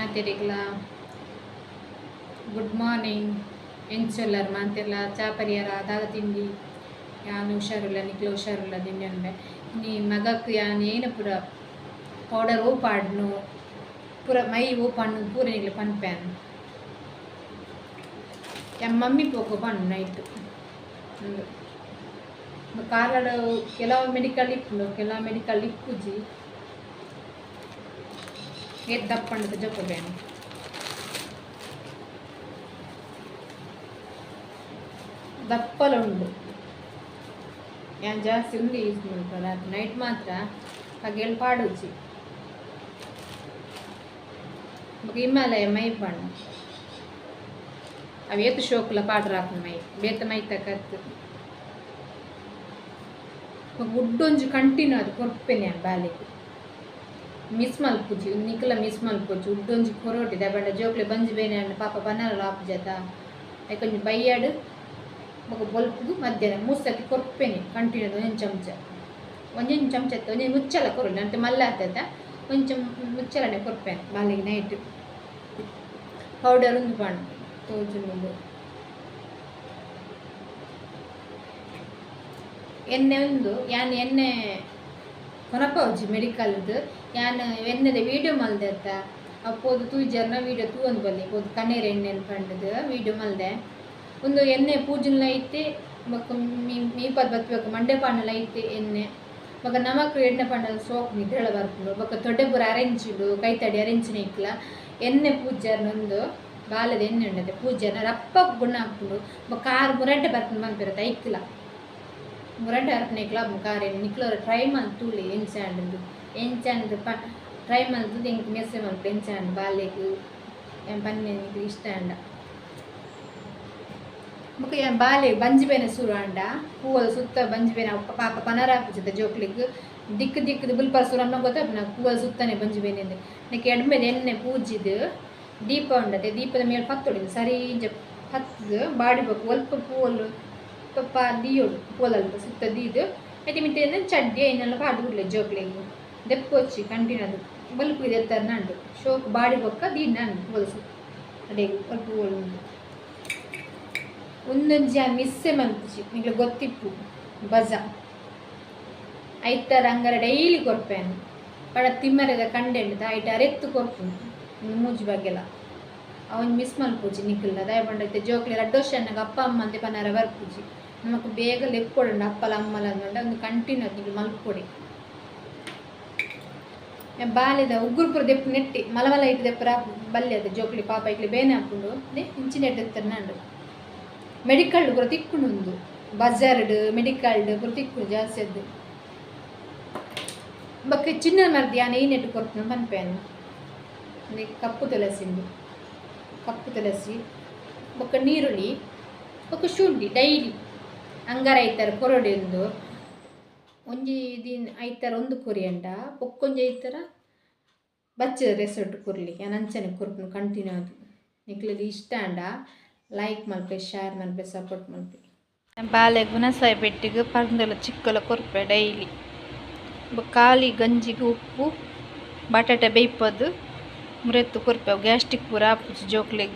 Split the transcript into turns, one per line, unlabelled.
ಮಾತೆರಿಗ್ಲ good morning ಎಂಚೊಲ್ಲರ್ ಮಾತೆಲ್ಲ ಚಾ ಪರಿಹಾರ ದಾದ ತಿಂಡಿ ಯಾನು ಹುಷಾರಿಲ್ಲ ನಿಕ್ಲು ಹುಷಾರಿಲ್ಲ ದಿನ್ನೆ ನೀ ಮಗಕ್ಕೆ ಯಾನು ಏನು ಪೂರ ಪೌಡರ್ ಓಪಾಡ್ನು ಪೂರ ಮೈ ಓಪಾಡ್ನು ಪೂರ ನಿಗ್ಲು ಪನ್ಪ್ಯಾನ್ ಯಾ ಮಮ್ಮಿ ಪೋಕು ಪಣ್ಣು ನೈಟ್ ಕಾಲಡು ಕೆಲವು ಮೆಡಿಕಲ್ ಇಪ್ಪುಂಡು ಕೆಲವು ಮೆಡಿಕಲ್ ಇಪ್ಪುಜಿ ಏತ್ ದಪ್ಪಂಡು ಜೊಪ್ಪಬೇನು ದಪ್ಪಲುಂಡು ಯಾನ್ ಜಾಸ್ತಿ ಉಂಡು ಯೂಸ್ ಮಾಡ್ತಾರೆ ಅದು ನೈಟ್ ಮಾತ್ರ ಹಾಗೆ ಪಾಡುಜಿ ಹಿಮಾಲಯ ಮೈ ಪಣ್ಣು ಅವು ಏತು ಶೋಕುಲ ಪಾಡ್ರ ಹಾಕೊಂಡು ಮೈ ಬೇತ ಮೈ ತಕ್ಕತ್ತು ಗುಡ್ಡೊಂಜು ಕಂಟಿನ್ಯೂ ಅದು ಕೊರ್ಪೆನೆ ಬಾಲಿಗೆ ಮಿಸ್ ಮಲ್ಪುಜಿ ನಿಕ್ಲ ಮಿಸ್ ಮಲ್ಪುಜಿ ಉಡ್ಡೊಂಜಿ ಕೊರೋಟಿದೆ ಬಂಡ ಜೋಕ್ಲೆ ಬಂಜಿ ಬೇನೆ ಅಂಡ ಪಾಪ ಬನ್ನಲ್ಲ ಆಪುಜತ ಯಾಕೊಂಜಿ ಬೈಯಾಡು ಮಗ ಬಲ್ಪುದು ಮಧ್ಯಾಹ್ನ 3 ಸತಿ ಕೊರ್ಪೆನೆ ಕಂಟಿನ್ಯೂ ಒಂದೊಂದು ಚಮಚ ಒಂದೊಂದು ಮುಚ್ಚಲ ಕೊರಲಿ ಅಂತ ಮಲ್ಲ ಆಗ್ತದ ಒಂಚ ಮುಚ್ಚಲನೆ ಕೊರ್ಪೆನೆ ಬಾಲಿಗೆ ನೈಟ್ ಪೌಡರ್ ಒಂದು ಪಣ್ಣು ತೋಜುಂಡು ಎಣ್ಣೆ ಒಂದು ಯಾನ್ ಎಣ್ಣೆ ಕೊನಪೌಜಿ ಮೆಡಿಕಲ್ದು ಯಾನ್ ಎಣ್ಣೆದ ವೀಡಿಯೋ ಮಲ್ದೆ ಅತ್ತ ಅಪ್ಪೋದು ತೂಜರ್ನ ವೀಡಿಯೋ ತೂವೊಂದು ಬಲ್ಲಿ ಪೋದು ಕಣ್ಣೀರು ಎಣ್ಣೆ ಪಂಡದು ವೀಡಿಯೋ ಮಲ್ದೆ ಒಂದು ಎಣ್ಣೆ ಪೂಜನ್ಲ ಐತೆ ಬೊಕ್ಕ ಮೀಪದ್ ಬತ್ಬೇಕು ಮಂಡೆ ಪಾಂಡಲ ಐತೆ ಎಣ್ಣೆ ಬೊಕ್ಕ ನಮಕ್ ಎಣ್ಣೆ ಪಾಂಡಲ ಸೋಪ್ ನಿದ್ರೆಳ ಬರ್ಪುಂಡು ಬೊಕ್ಕ ತೊಡೆ ಪೂರ ಅರೆಂಚಿಡು ಕೈತಡಿ ಅರೆಂಚಿನ ಇಕ್ಲ ಎಣ್ಣೆ ಪೂಜರ್ನೊಂದು ಬಾಲದ ಎಣ್ಣೆ ಉಂಡದೆ ಪೂಜೆನ ರಪ್ಪ ಗುಣ ಹಾಕ್ಬಿಡು ಕಾರ್ ಮುರಂಟೆ ಬರ್ಕೊಂಡು ಬಂದ್ಬಿರತ್ತೆ ಐಕ್ಲ ಮುರಂಟೆ ಬರ್ಪನೆ ಇಕ್ಲ ಕಾರ್ ಎಣ್ಣೆ ನಿಕ್ಲವ್ರ ಟ್ರೈ ಮಾಡ್ತುಳಿ ಎಂಚಾಂಡು ಟ್ರೈ ಮಾಡ್ದು ಹೆಂಗೆ ಮೆಸೆ ಮಾಡ್ತು ಎಂಚಾಂಡು ಬಾಲೆಗೆ ಪನ್ನೆ ನಿಕ್ಲು ಇಷ್ಟ ಅಂಡ ಬೊಕ್ಕ ಬಾಲೆಗೆ ಬಂಜಿಬೇನೆ ಸುರು ಅಂಡ ಹೂವದ ಸುತ್ತ ಬಂಜಿಬೇನೆ ಪಾಪ ಪನರ ಹಾಕಿಸಿದ್ದೆ ಜೋಕ್ಲಿಗೆ ದಿಕ್ಕು ದಿಕ್ಕದು ಬುಲ್ಪರ್ ಸುರು ಅನ್ನೋ ಗೊತ್ತಾಗ ನಾವು ಹೂವದ ಸುತ್ತನೇ ಬಂಜಿಬೇನೆ ಅಂದ್ರೆ ನನಗೆ ಎಡ್ಮೇಲೆ ಎಣ್ಣೆ ಪೂಜಿದು ದೀಪ ಉಂಡದೆ ದೀಪದ ಮೇಲೆ ಪತ್ತೊಡಿದು ಸರಿ ಹತ್ತದು ಬಾಡಿಬೇಕು ಒಲ್ಪ ಪೂವಲು ಪಪ್ಪ ದೀಯೋಡು ಪೂವಲ್ಪ ಸುತ್ತ ದೀದು ಐತಿ ಮಿಟ್ಟೆ ಚಡ್ಡಿ ಐನೆಲ್ಲ ಪಾಡು ಬಿಡ್ಲೆ ಜೋಕ್ಲಿಗೆ ದೆಪ್ಪೊಚ್ಚಿ ಕಂಟಿನ್ಯೂ ಅದು ಬಲ್ಪು ಇದೆ ಎತ್ತರ ನಂಡು ಶೋಕ್ ಬಾಡಿ ಬೊಕ್ಕ ದೀಡ್ ನಂಡು ಪೂವಲು ಸುತ್ತ ಅಡೆಗೆ ಒಲ್ಪ ಪೂವಲು ಉಂಡು ಒಂದೊಂದು ಮಿಸ್ಸೆ ಮಲ್ಪುಜಿ ನಿಮಗೆ ಗೊತ್ತಿಪ್ಪು ಬಜ ಐತರ ಅಂಗರ ಡೈಲಿ ಕೊರ್ಪೇನು ಪಡ ತಿಮ್ಮರದ ಕಂಡೆಂಡು ಐಟ ಅರೆತ್ತು ಕೊರ್ಪುಂಡು ಮೂಜಿ ಬಗ್ಗೆಲ್ಲ ಅವನ್ ಮಿಸ್ ಮಲ್ಪೂಜಿ ನಿಖಿಲ್ನ ದಯ ಬಂಡೈತೆ ಜೋಕ್ಲಿ 2 ವರ್ಷ ನನಗೆ ಅಪ್ಪ ಅಮ್ಮ ಅಂತೆ ಪನಾರ ಬರ್ಪೂಜಿ ನಮಕ್ ಬೇಗ ಲೆಕ್ಕೊಡಂಡು ಅಪ್ಪಲ ಅಮ್ಮಲ ಅಂದ್ಕೊಂಡ ಒಂದು ಕಂಟಿನ್ಯೂ ನಿಖಿಲ್ ಮಲ್ಪೊಡಿ ಬಾಲ್ಯದ ಉಗುರುಪುರ ದೆಪ್ಪು ನೆಟ್ಟಿ ಮಲಮಲ ಇಟ್ಟು ದೆಪ್ಪರ ಬಲ್ಲೆ ಅದು ಜೋಕ್ಲಿ ಪಾಪ ಇಕ್ಲಿ ಬೇನೆ ಹಾಕೊಂಡು ಇಂಚಿನ ಎಡ್ತಾರೆ ನಂಡು ಮೆಡಿಕಲ್ ಪುರ ತಿಕ್ಕುಂಡು ಬಜಾರ್ಡ್ ಮೆಡಿಕಲ್ಡ್ ಪುರ ತಿಕ್ಕುಂಡು ಜಾಸ್ತಿ ಅದು ಬಕ್ಕ ಚಿನ್ನ ಮರ್ದಿ ಯಾನು ಈ ನೆಟ್ಟು ಕೊಡ್ತೀನಿ ಪನ್ಪೇನು ಕಪ್ಪು ತುಳಸಿ ಬೊಕ್ಕ ನೀರುಳ್ಳಿ ಬೊಕ್ಕ ಶುಂಠಿ ಡೈಲಿ ಅಂಗಾರ ಐತರ ಕೊರಡೆ ಒಂದು ಒಂಜಿ ದಿನ ಐತರ ಒಂದು ಕೊರಿ ಅಂಡ ಬೊಕ್ಕೊಂಜಿ ಐತರ ಬಚ್ಚ ರೆಸಾರ್ಟ್ ಕೊರ್ಲಿ ನಾನು ಅಂಚನೆ ಕೊರ್ಪುನು ಕಂಟಿನ್ಯೂ ಅದು ನಿಕ್ಲಲ್ಲಿ ಇಷ್ಟ ಅಂಡ ಲೈಕ್ ಮಲ್ಪೆ ಶೇರ್ ಮಲ್ಪೆ ಸಪೋರ್ಟ್ ಮಲ್ಪೆ ಬಾಲೆ ಗುಣಸಾಯ ಪೆಟ್ಟಿಗೆ ಪರ್ದಲ ಚಿಕ್ಕಲ ಕೊರ್ಪೆ ಡೈಲಿ ಖಾಲಿ ಗಂಜಿಗೆ ಉಪ್ಪು ಬಟಾಟೆ ಬೇಯ್ಪದು ಮುರೆತ್ತು ಕೊರ್ಪೆವು ಗ್ಯಾಸ್ಟಿಕ್ ಪೂರ ಆಪುಜಿ ಜೋಕ್ಲೆಗ್